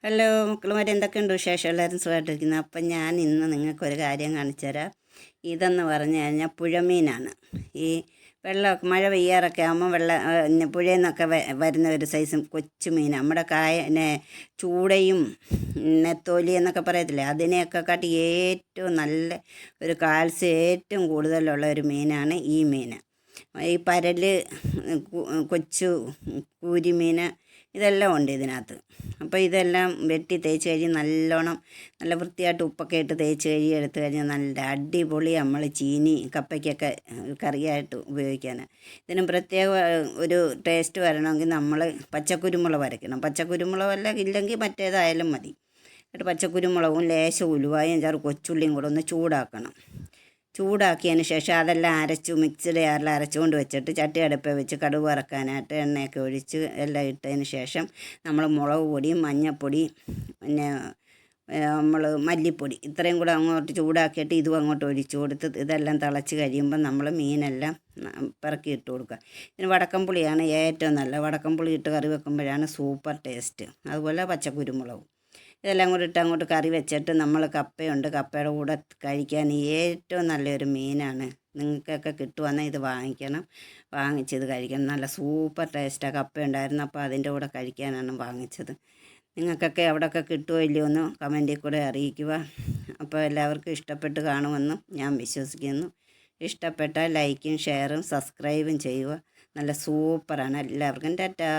Hello മക്കളുമാർ, എന്തൊക്കെയുണ്ട് വിശേഷം? എല്ലാവരും സുഖമായിട്ടിരിക്കുന്നു. അപ്പം ഞാൻ ഇന്ന് നിങ്ങൾക്കൊരു കാര്യം കാണിച്ചു തരാം. ഇതെന്ന് പറഞ്ഞു കഴിഞ്ഞാൽ പുഴമീനാണ്. ഈ വെള്ളമൊക്കെ മഴ പെയ്യാറൊക്കെ ആകുമ്പോൾ പുഴയിൽ നിന്നൊക്കെ വരുന്ന ഒരു സൈസും കൊച്ചു മീൻ. നമ്മുടെ ചൂടയും നെത്തോലി എന്നൊക്കെ പറയത്തില്ലേ, അതിനെയൊക്കെ കാട്ടി ഏറ്റവും നല്ല ഒരു കാൽസ്യം ഏറ്റവും കൂടുതലുള്ള ഒരു മീനാണ് ഈ മീൻ. ഈ പരല്, കൊച്ചു കൂരിമീൻ, ഇതെല്ലാം ഉണ്ട് ഇതിനകത്ത്. അപ്പോൾ ഇതെല്ലാം വെട്ടി തേച്ച് കഴിഞ്ഞ് നല്ല വൃത്തിയായിട്ട് ഉപ്പൊക്കെ ഇട്ട് തേച്ച് എടുത്ത് കഴിഞ്ഞാൽ നല്ല അടിപൊളി നമ്മൾ കപ്പയ്ക്കൊക്കെ കറിയായിട്ട് ഉപയോഗിക്കാൻ. ഇതിന് പ്രത്യേക ഒരു ടേസ്റ്റ് വരണമെങ്കിൽ നമ്മൾ പച്ചക്കുരുമുളക് അരയ്ക്കണം. പച്ചക്കുരുമുളകല്ല ഇല്ലെങ്കിൽ മറ്റേതായാലും മതി. എന്നിട്ട് പച്ചക്കുരുമുളകും ലേശം ഉലുവായും കൊച്ചുള്ളിയും കൂടെ ഒന്ന് ചൂടാക്കണം. ചൂടാക്കിയതിന് ശേഷം അതെല്ലാം മിക്സിയുടെ ജാറിൽ അരച്ചുകൊണ്ട് വെച്ചിട്ട് ചട്ടി അടുപ്പിൽ വെച്ച് കടുക് വറക്കാനായിട്ട് എണ്ണയൊക്കെ ഒഴിച്ച് എല്ലാം ഇട്ടതിന് ശേഷം നമ്മൾ മുളക് പൊടിയും മഞ്ഞൾപ്പൊടി, പിന്നെ നമ്മൾ മല്ലിപ്പൊടി ഇത്രയും കൂടെ അങ്ങോട്ട് ചൂടാക്കിയിട്ട് ഇതും അങ്ങോട്ട് ഒഴിച്ചു കൊടുത്ത് ഇതെല്ലാം തിളച്ച് കഴിയുമ്പോൾ നമ്മൾ മീനെല്ലാം പിറക്കി ഇട്ട് കൊടുക്കുക. ഇതിന് വടക്കംപുളിയാണ് ഏറ്റവും നല്ല. വടക്കംപുളി ഇട്ട് കറി വെക്കുമ്പോഴാണ് സൂപ്പർ ടേസ്റ്റ്. അതുപോലെ പച്ചക്കുരുമുളകും ഇതെല്ലാം കൂടി ഇട്ട് അങ്ങോട്ട് കറി വെച്ചിട്ട് നമ്മൾ കപ്പയുണ്ട്, കപ്പയുടെ കൂടെ കഴിക്കാൻ ഏറ്റവും നല്ലൊരു മീനാണ്. നിങ്ങൾക്കൊക്കെ കിട്ടുവാണെങ്കിൽ ഇത് വാങ്ങിക്കണം, വാങ്ങിച്ചത് കഴിക്കണം. നല്ല സൂപ്പർ ടേസ്റ്റാണ്. കപ്പ ഉണ്ടായിരുന്നു, അപ്പോൾ അതിൻ്റെ കൂടെ കഴിക്കാനാണ് വാങ്ങിച്ചത്. നിങ്ങൾക്കൊക്കെ എവിടെയൊക്കെ കിട്ടുമോ ഇല്ലയോ എന്ന് കമൻറ്റിൽ കൂടെ അറിയിക്കുക. അപ്പോൾ എല്ലാവർക്കും ഇഷ്ടപ്പെട്ട് കാണുമെന്നും ഞാൻ വിശ്വസിക്കുന്നു. ഇഷ്ടപ്പെട്ടാൽ ലൈക്കും ഷെയറും സബ്സ്ക്രൈബും ചെയ്യുക. നല്ല സൂപ്പറാണ്. എല്ലാവർക്കും ടാറ്റാ.